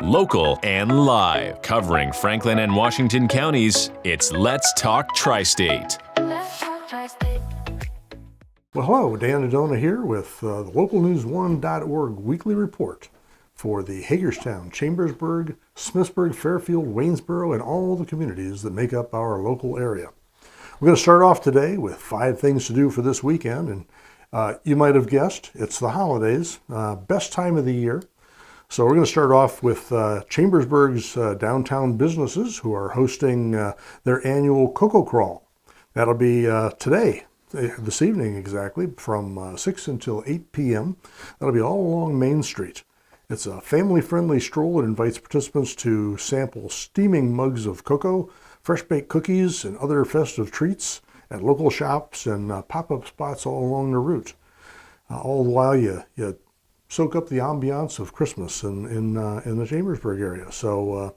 Local and live. Covering Franklin and Washington counties, it's Let's Talk TriState. Well, hello, Dan Dedona here with the localnews1.org weekly report for the Hagerstown, Chambersburg, Smithsburg, Fairfield, Waynesboro, and all the communities that make up our local area. We're going to start off today with 5 things to do for this weekend, and you might have guessed, it's the holidays, best time of the year. So we're going to start off with Chambersburg's downtown businesses who are hosting their annual Cocoa Crawl. That'll be today, this evening exactly, from 6 until 8 p.m. That'll be all along Main Street. It's a family-friendly stroll that invites participants to sample steaming mugs of cocoa, fresh-baked cookies, and other festive treats at local shops and pop-up spots all along the route. All the while you soak up the ambiance of Christmas in the Chambersburg area. So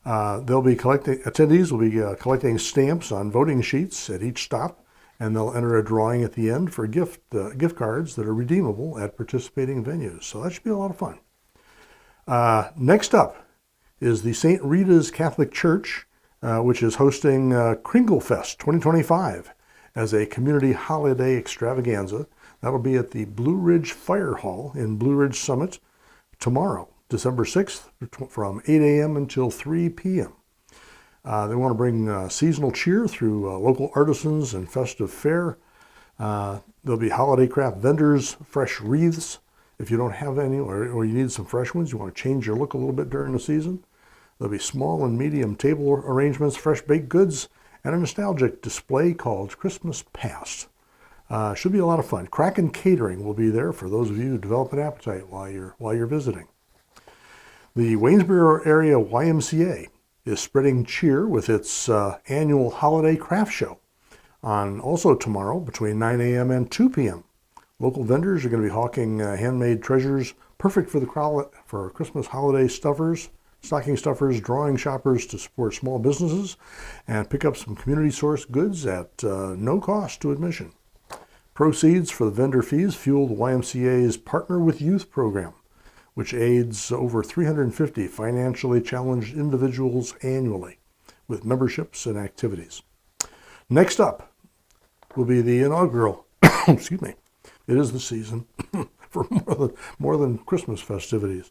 attendees will be collecting stamps on voting sheets at each stop, and they'll enter a drawing at the end for gift cards that are redeemable at participating venues. So that should be a lot of fun. Next up is the St. Rita's Catholic Church, which is hosting Kringle Fest 2025 as a community holiday extravaganza. That'll be at the Blue Ridge Fire Hall in Blue Ridge Summit tomorrow, December 6th, from 8 a.m. until 3 p.m. They want to bring seasonal cheer through local artisans and festive fare. There'll be holiday craft vendors, fresh wreaths. If you don't have any or you need some fresh ones, you want to change your look a little bit during the season. There'll be small and medium table arrangements, fresh baked goods, and a nostalgic display called Christmas Past. Should be a lot of fun. Kraken Catering will be there for those of you who develop an appetite while you're visiting. The Waynesboro Area YMCA is spreading cheer with its annual holiday craft show on also tomorrow between 9 a.m. and 2 p.m. Local vendors are going to be hawking handmade treasures perfect for Christmas holiday stocking stuffers, drawing shoppers to support small businesses, and pick up some community-sourced goods at no cost to admission. Proceeds for the vendor fees fuel the YMCA's Partner with Youth program, which aids over 350 financially challenged individuals annually with memberships and activities. Next up will be the inaugural, excuse me, it is the season for more than Christmas festivities.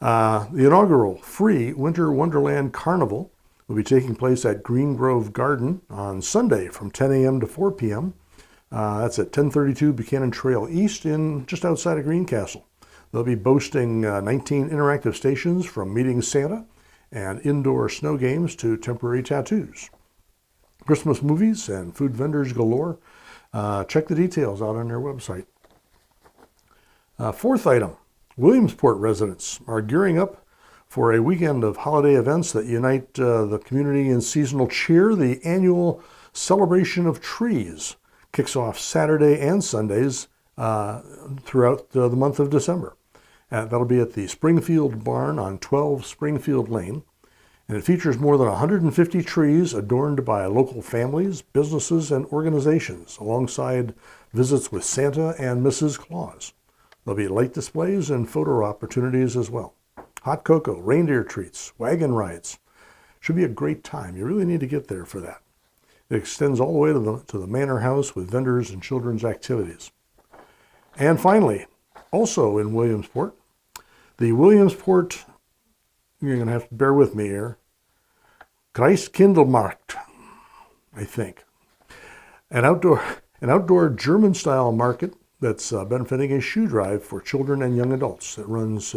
The inaugural free Winter Wonderland Carnival will be taking place at Green Grove Garden on Sunday from 10 a.m. to 4 p.m. That's at 1032 Buchanan Trail East just outside of Greencastle. They'll be boasting 19 interactive stations from meeting Santa and indoor snow games to temporary tattoos. Christmas movies and food vendors galore. Check the details out on their website. Fourth item, Williamsport residents are gearing up for a weekend of holiday events that unite the community in seasonal cheer. The annual Celebration of Trees kicks off Saturday and Sundays throughout the month of December. That'll be at the Springfield Barn on 12 Springfield Lane, and it features more than 150 trees adorned by local families, businesses, and organizations, alongside visits with Santa and Mrs. Claus. There'll be light displays and photo opportunities as well. Hot cocoa, reindeer treats, wagon rides. Should be a great time. You really need to get there for that. It extends all the way to the Manor House with vendors and children's activities. And finally, also in Williamsport, the Williamsport, you're going to have to bear with me here, Christkindlmarkt, I think. An outdoor German-style market that's benefiting a shoe drive for children and young adults. It runs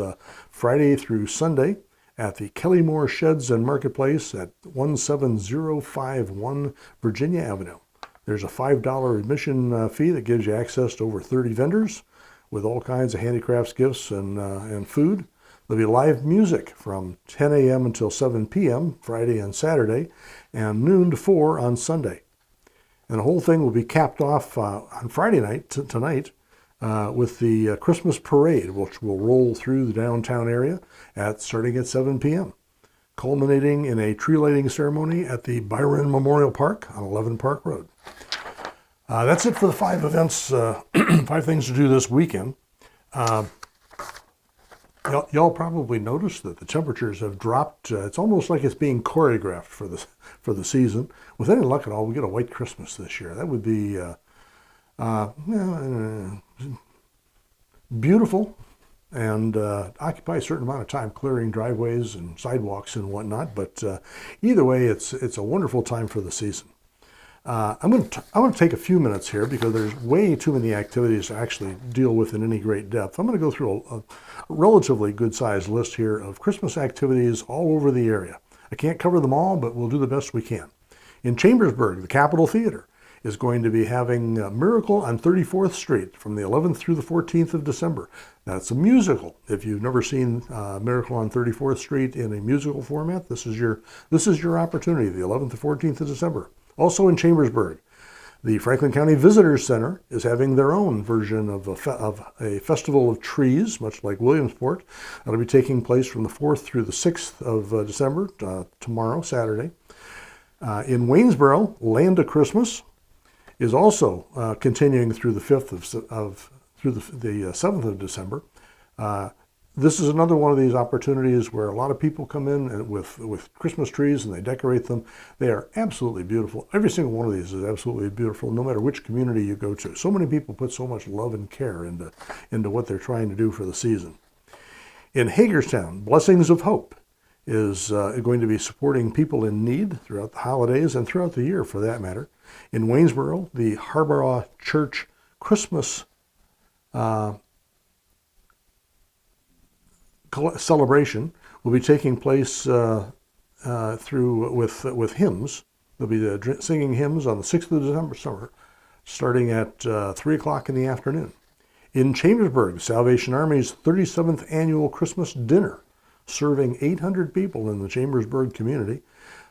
Friday through Sunday at the Kellymore Sheds and Marketplace at 17051 Virginia Avenue. There's a $5 admission fee that gives you access to over 30 vendors with all kinds of handicrafts, gifts, and food. There'll be live music from 10 a.m. until 7 p.m. Friday and Saturday, and noon to 4 on Sunday. And the whole thing will be capped off on Friday night, tonight, with the Christmas parade, which will roll through the downtown area starting at 7 p.m., culminating in a tree lighting ceremony at the Byron Memorial Park on 11 Park Road. That's it for the 5 events, 5 things to do this weekend. Y'all probably noticed that the temperatures have dropped. It's almost like it's being choreographed for the season. With any luck at all, we get a white Christmas this year. That would be beautiful and occupy a certain amount of time clearing driveways and sidewalks and whatnot. But either way, it's a wonderful time for the season. I'm going to take a few minutes here because there's way too many activities to actually deal with in any great depth. I'm going to go through a relatively good-sized list here of Christmas activities all over the area. I can't cover them all, but we'll do the best we can. In Chambersburg, the Capitol Theater is going to be having Miracle on 34th Street from the 11th through the 14th of December. That's a musical. If you've never seen Miracle on 34th Street in a musical format, this is your opportunity, the 11th to 14th of December. Also in Chambersburg, the Franklin County Visitors Center is having their own version of a festival of trees, much like Williamsport. That'll be taking place from the 4th through the 6th of December, tomorrow, Saturday. In Waynesboro, Land of Christmas is also continuing through the 5th through the 7th of December. This is another one of these opportunities where a lot of people come in with Christmas trees and they decorate them. They are absolutely beautiful. Every single one of these is absolutely beautiful, no matter which community you go to. So many people put so much love and care into what they're trying to do for the season. In Hagerstown, Blessings of Hope is going to be supporting people in need throughout the holidays and throughout the year, for that matter. In Waynesboro, the Harborough Church Christmas celebration will be taking place with hymns. They'll be singing hymns on the 6th of December, starting at 3 o'clock in the afternoon. In Chambersburg, Salvation Army's 37th annual Christmas dinner, serving 800 people in the Chambersburg community,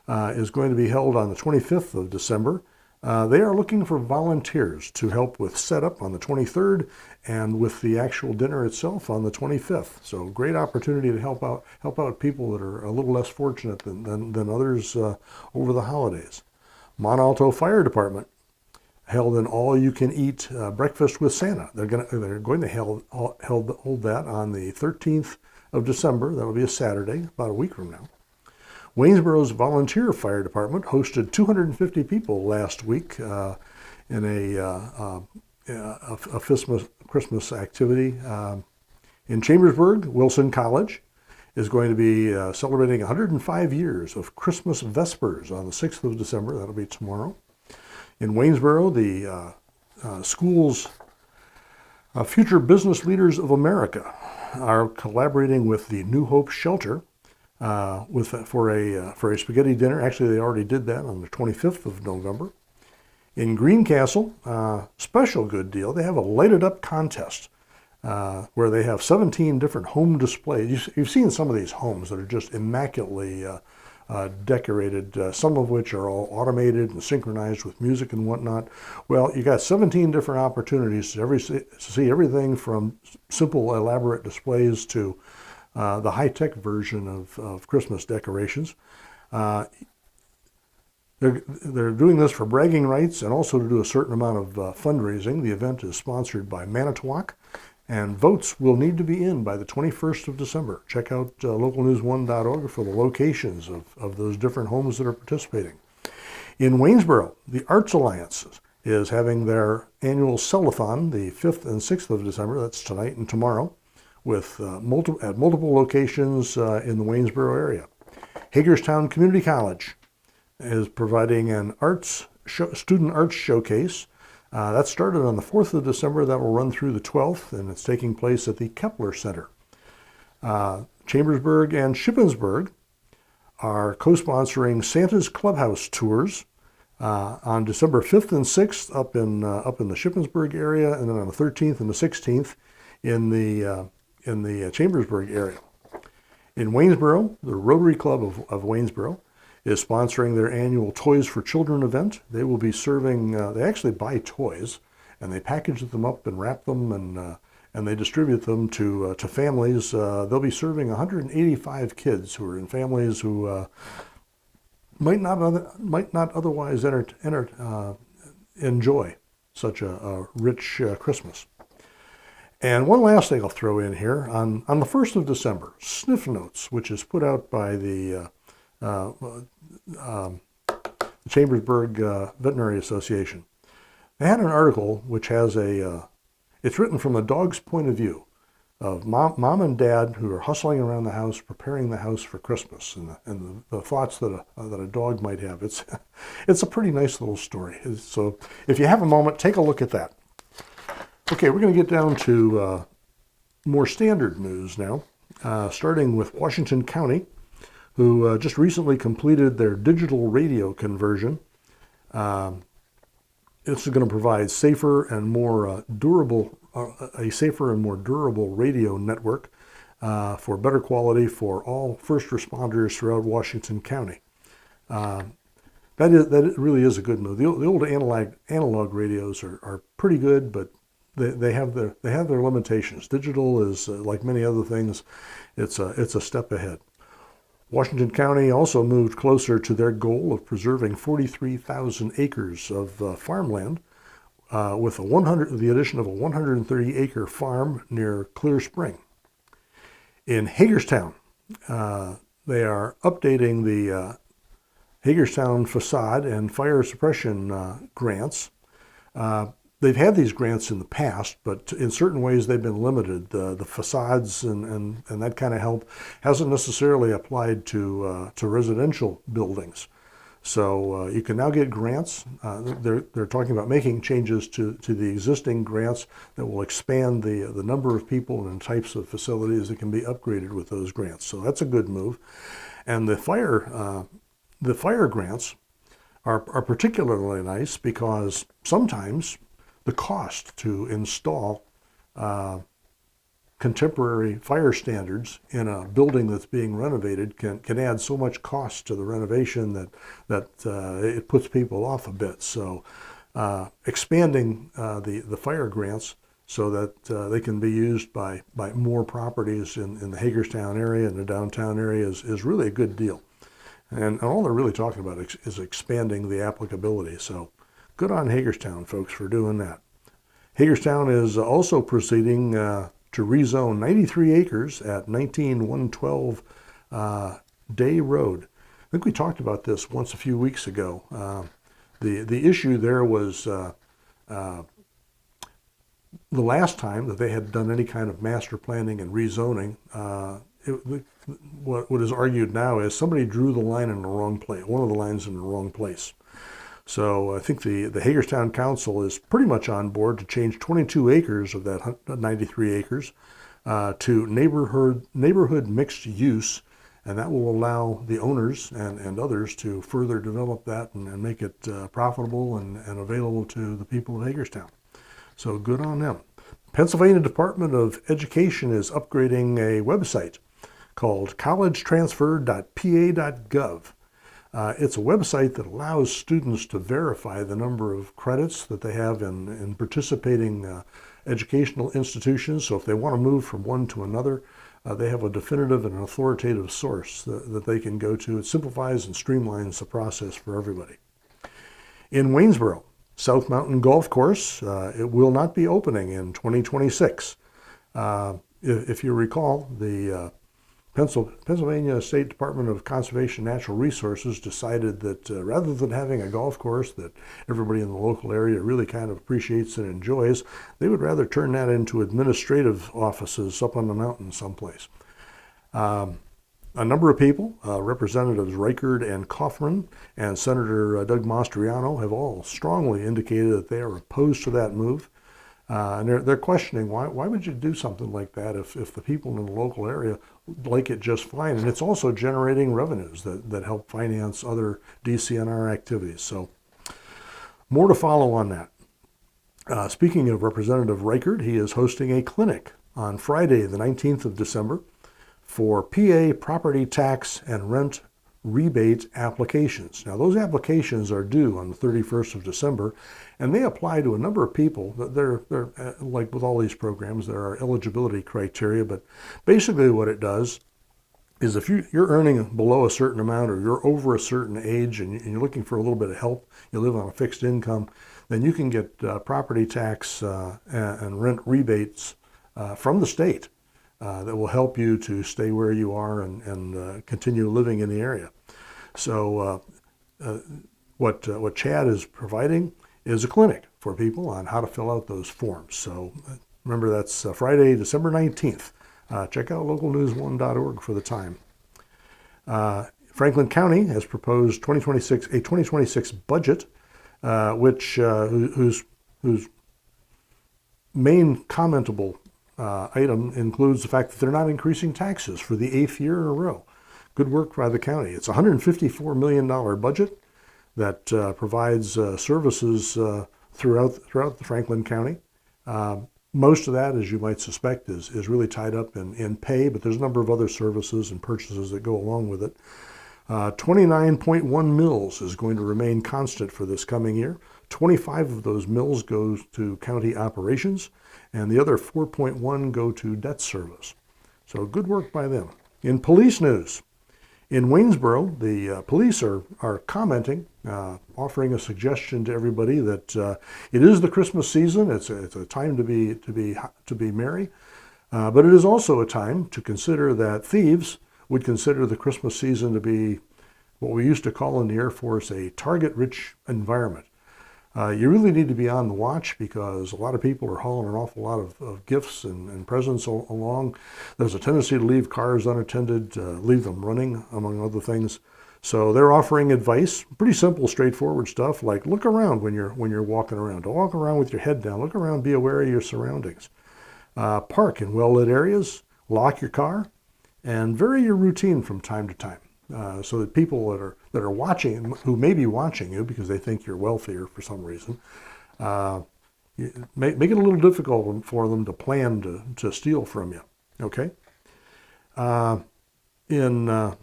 is going to be held on the 25th of December. They are looking for volunteers to help with setup on the 23rd and with the actual dinner itself on the 25th. So great opportunity to help out people that are a little less fortunate than others over the holidays. Mont Alto Fire Department held an all-you-can-eat breakfast with Santa. They're going to hold that on the 13th of December. That'll be a Saturday, about a week from now. Waynesboro's Volunteer Fire Department hosted 250 people last week in a Christmas activity. In Chambersburg, Wilson College is going to be celebrating 105 years of Christmas Vespers on the 6th of December. That'll be tomorrow. In Waynesboro, the school's Future Business Leaders of America are collaborating with the New Hope Shelter for a spaghetti dinner. Actually, they already did that on the 25th of November. In Greencastle, special good deal. They have a lighted up contest where they have 17 different home displays. You've seen some of these homes that are just immaculately decorated, some of which are all automated and synchronized with music and whatnot. Well, you got 17 different opportunities to see everything from simple, elaborate displays to the high-tech version of Christmas decorations. They're doing this for bragging rights and also to do a certain amount of fundraising. The event is sponsored by Manitowoc, and votes will need to be in by the 21st of December. Check out localnews1.org for the locations of those different homes that are participating. In Waynesboro, the Arts Alliance is having their annual Cellathon the 5th and 6th of December. That's tonight and tomorrow, with at multiple locations in the Waynesboro area. Hagerstown Community College is providing an student arts showcase. That started on the 4th of December. That will run through the 12th, and it's taking place at the Kepler Center. Chambersburg and Shippensburg are co-sponsoring Santa's Clubhouse tours on December 5th and 6th up in the Shippensburg area, and then on the 13th and the 16th in the Chambersburg area. In Waynesboro, the Rotary Club of Waynesboro is sponsoring their annual Toys for Children event. They will be serving, they actually buy toys and they package them up and wrap them and they distribute them to families. They'll be serving 185 kids who are in families who might not otherwise enjoy such a rich Christmas. And one last thing I'll throw in here, on the 1st of December, Sniff Notes, which is put out by the Chambersburg Veterinary Association. They had an article which has it's written from the dog's point of view of mom and dad who are hustling around the house, preparing the house for Christmas, and the thoughts that a dog might have. It's a pretty nice little story. So if you have a moment, take a look at that. Okay, we're going to get down to more standard news now, starting with Washington County, who just recently completed their digital radio conversion. This is going to provide a safer and more durable radio network for better quality for all first responders throughout Washington County. That really is a good move. The old analog radios are pretty good, but they have their limitations. Digital is like many other things, it's a step ahead. Washington County also moved closer to their goal of preserving 43,000 acres of farmland with the addition of a 130-acre farm near Clear Spring. In Hagerstown, they are updating the Hagerstown facade and fire suppression grants. They've had these grants in the past, but in certain ways they've been limited. The facades and that kind of help hasn't necessarily applied to residential buildings. So you can now get grants. They're talking about making changes to the existing grants that will expand the number of people and types of facilities that can be upgraded with those grants. So that's a good move. And the fire grants are particularly nice because sometimes the cost to install contemporary fire standards in a building that's being renovated can add so much cost to the renovation that it puts people off a bit. So expanding the fire grants so that they can be used by more properties in the Hagerstown area and the downtown area is really a good deal. And all they're really talking about is expanding the applicability. So good on Hagerstown, folks, for doing that. Hagerstown is also proceeding to rezone 93 acres at 19112 Day Road. I think we talked about this once a few weeks ago. The issue there was the last time that they had done any kind of master planning and rezoning, what is argued now is somebody drew the line in the wrong place, one of the lines in the wrong place. So I think the Hagerstown Council is pretty much on board to change 22 acres of that 93 acres to neighborhood mixed use, and that will allow the owners and others to further develop that and make it profitable and available to the people of Hagerstown. So good on them. Pennsylvania Department of Education is upgrading a website called collegetransfer.pa.gov. It's a website that allows students to verify the number of credits that they have in participating educational institutions. So if they want to move from one to another, they have a definitive and authoritative source that they can go to. It simplifies and streamlines the process for everybody. In Waynesboro, South Mountain Golf Course, it will not be opening in 2026. If you recall, the Pennsylvania State Department of Conservation and Natural Resources decided that rather than having a golf course that everybody in the local area really kind of appreciates and enjoys, they would rather turn that into administrative offices up on the mountain someplace. A number of people, Representatives Reichard and Kaufman and Senator Doug Mastriano, have all strongly indicated that they are opposed to that move. And they're questioning why would you do something like that if the people in the local area like it just fine. And it's also generating revenues that help finance other DCNR activities. So more to follow on that. Speaking of Representative Reichard, he is hosting a clinic on Friday, the 19th of December, for PA property tax and rent rebate applications. Now, those applications are due on the 31st of December, and they apply to a number of people. They're like with all these programs, there are eligibility criteria, but basically what it does is if you're earning below a certain amount or you're over a certain age and you're looking for a little bit of help, you live on a fixed income, then you can get property tax and rent rebates from the state that will help you to stay where you are and continue living in the area. So what Chad is providing is a clinic for people on how to fill out those forms. So remember, that's Friday, December 19th. Check out localnews1.org for the time. Franklin County has proposed a 2026 budget, whose main commentable item includes the fact that they're not increasing taxes for the 8th year in a row. Good work by the county. It's a $154 million budget that provides services throughout the Franklin County. Most of that, as you might suspect, is really tied up in pay, but there's a number of other services and purchases that go along with it. 29.1 mills is going to remain constant for this coming year. 25 of those mills go to county operations, and the other 4.1 go to debt service. So good work by them. In police news, in Waynesboro, the police are commenting, offering a suggestion to everybody that it is the Christmas season. It's a time to be merry, but it is also a time to consider that thieves would consider the Christmas season to be what we used to call in the Air Force a target-rich environment. You really need to be on the watch because a lot of people are hauling an awful lot of gifts and presents along. There's a tendency to leave cars unattended, leave them running, among other things. So they're offering advice, pretty simple, straightforward stuff like look around when you're walking around. Don't walk around with your head down. Look around, be aware of your surroundings. Park in well-lit areas, lock your car, and vary your routine from time to time. So that people that are watching, who may be watching you because they think you're wealthier for some reason, make it a little difficult for them to plan to steal from you. Okay. In the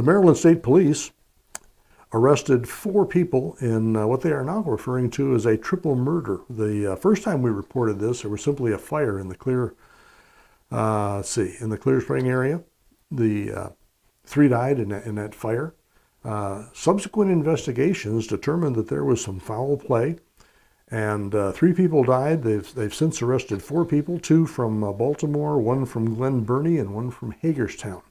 Maryland State Police arrested 4 people in what they are now referring to as a triple murder. The first time we reported this, there was simply a fire in the Clear Spring area. The 3 died in that fire. Subsequent investigations determined that there was some foul play, and 3 people died. They've since arrested 4 people, 2 from Baltimore, 1 from Glen Burnie, and 1 from Hagerstown.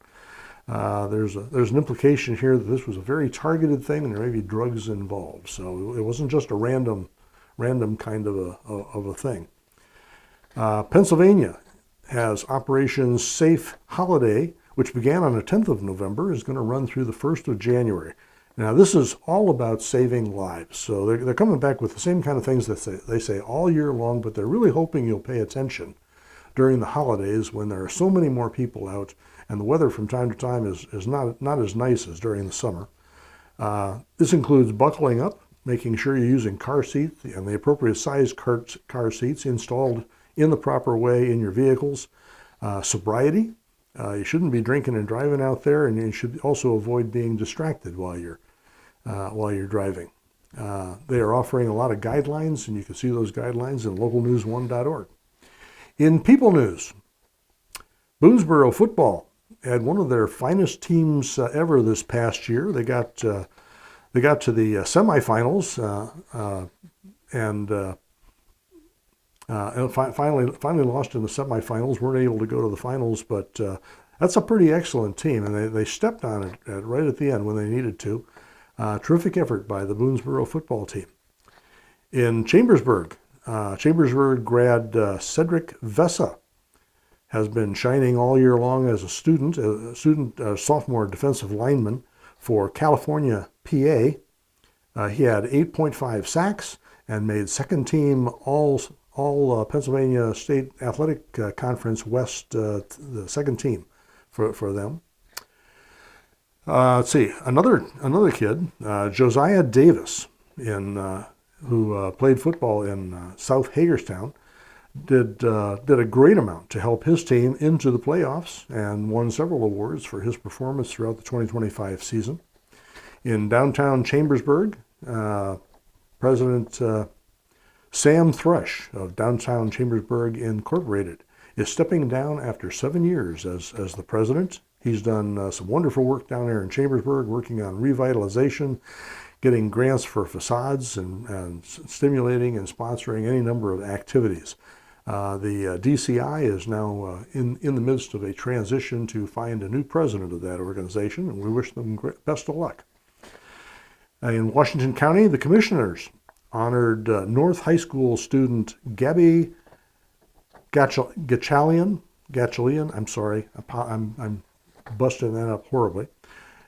There's an implication here that this was a very targeted thing, and there may be drugs involved. So it wasn't just a random kind of a thing. Pennsylvania has Operation Safe Holiday, which began on the 10th of November, is going to run through the 1st of January. Now, this is all about saving lives. So they're coming back with the same kind of things that they say all year long, but they're really hoping you'll pay attention during the holidays when there are so many more people out, and the weather from time to time is not as nice as during the summer. This includes buckling up, making sure you're using car seats and the appropriate size car seats installed in the proper way in your vehicles. Sobriety. You shouldn't be drinking and driving out there, and you should also avoid being distracted while you're driving. They are offering a lot of guidelines, and you can see those guidelines in localnews1.org. In people news, Boonesboro football had one of their finest teams ever this past year. They got to the semifinals and finally lost in the semifinals. Weren't able to go to the finals, but that's a pretty excellent team, and they stepped on it right at the end when they needed to. Terrific effort by the Boonesboro football team. In Chambersburg grad Cedric Vessa has been shining all year long as a sophomore defensive lineman for California, PA. He had 8.5 sacks and made second team all Pennsylvania State Athletic Conference West, the second team for them. Let's see, another kid, Josiah Davis, who played football in South Hagerstown, did a great amount to help his team into the playoffs and won several awards for his performance throughout the 2025 season. In downtown Chambersburg, President Sam Thrush of Downtown Chambersburg Incorporated is stepping down after 7 years as the president. He's done some wonderful work down there in Chambersburg, working on revitalization, getting grants for facades, and stimulating and sponsoring any number of activities. The DCI is now in the midst of a transition to find a new president of that organization, and we wish them best of luck. In Washington County, the commissioners honored North High School student Gabby Gatchalian. I'm sorry, I'm busting that up horribly.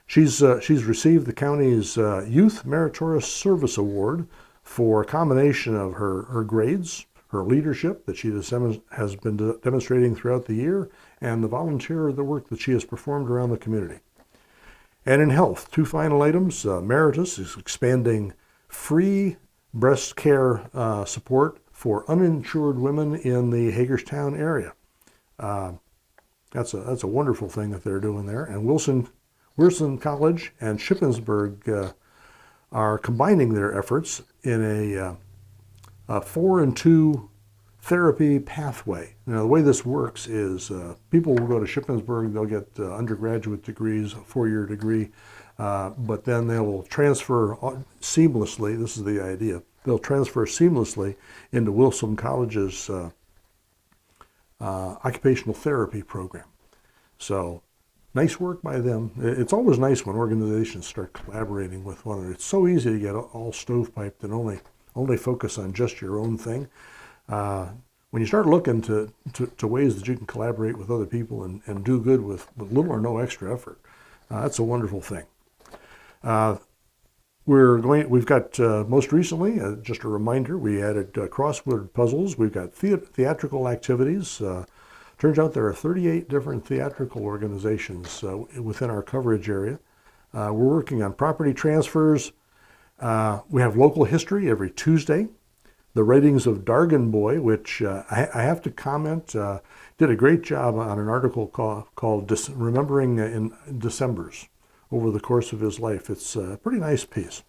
She's received the county's Youth Meritorious Service Award for a combination of her grades, her leadership that she has been demonstrating throughout the year, and the work that she has performed around the community. And in health, two final items. Meritus is expanding free breast care support for uninsured women in the Hagerstown area. That's a wonderful thing that they're doing there. And Wilson College and Shippensburg are combining their efforts in a 4-in-2 therapy pathway. Now, the way this works is people will go to Shippensburg, they'll get undergraduate degrees, a 4-year degree, but then they will transfer seamlessly, this is the idea, they'll transfer seamlessly into Wilson College's occupational therapy program. So, nice work by them. It's always nice when organizations start collaborating with one another. It's so easy to get all stovepiped and only focus on just your own thing. When you start looking to ways that you can collaborate with other people and do good with little or no extra effort, that's a wonderful thing. We've got most recently, just a reminder, we added crossword puzzles. We've got theatrical activities. Turns out there are 38 different theatrical organizations within our coverage area. We're working on property transfers. We have local history every Tuesday. The writings of Dargan Boy, which I have to comment, did a great job on an article called Remembering in Decembers over the course of his life. It's a pretty nice piece.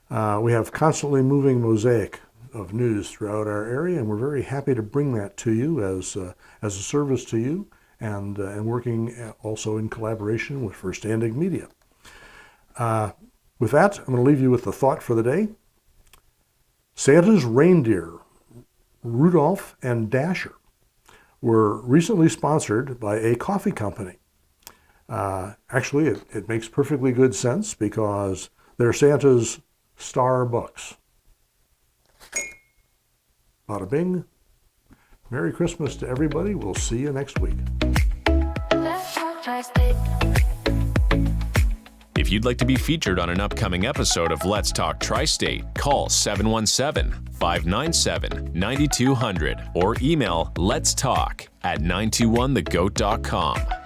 We have constantly moving mosaic of news throughout our area, and we're very happy to bring that to you as a service to you, and working also in collaboration with First Standing Media. With that, I'm going to leave you with the thought for the day. Santa's reindeer, Rudolph and Dasher, were recently sponsored by a coffee company. Actually, it makes perfectly good sense because they're Santa's Starbucks. Bada bing. Merry Christmas to everybody. We'll see you next week. If you'd like to be featured on an upcoming episode of Let's Talk Tri-State, call 717-597-9200 or email letstalk@921thegoat.com.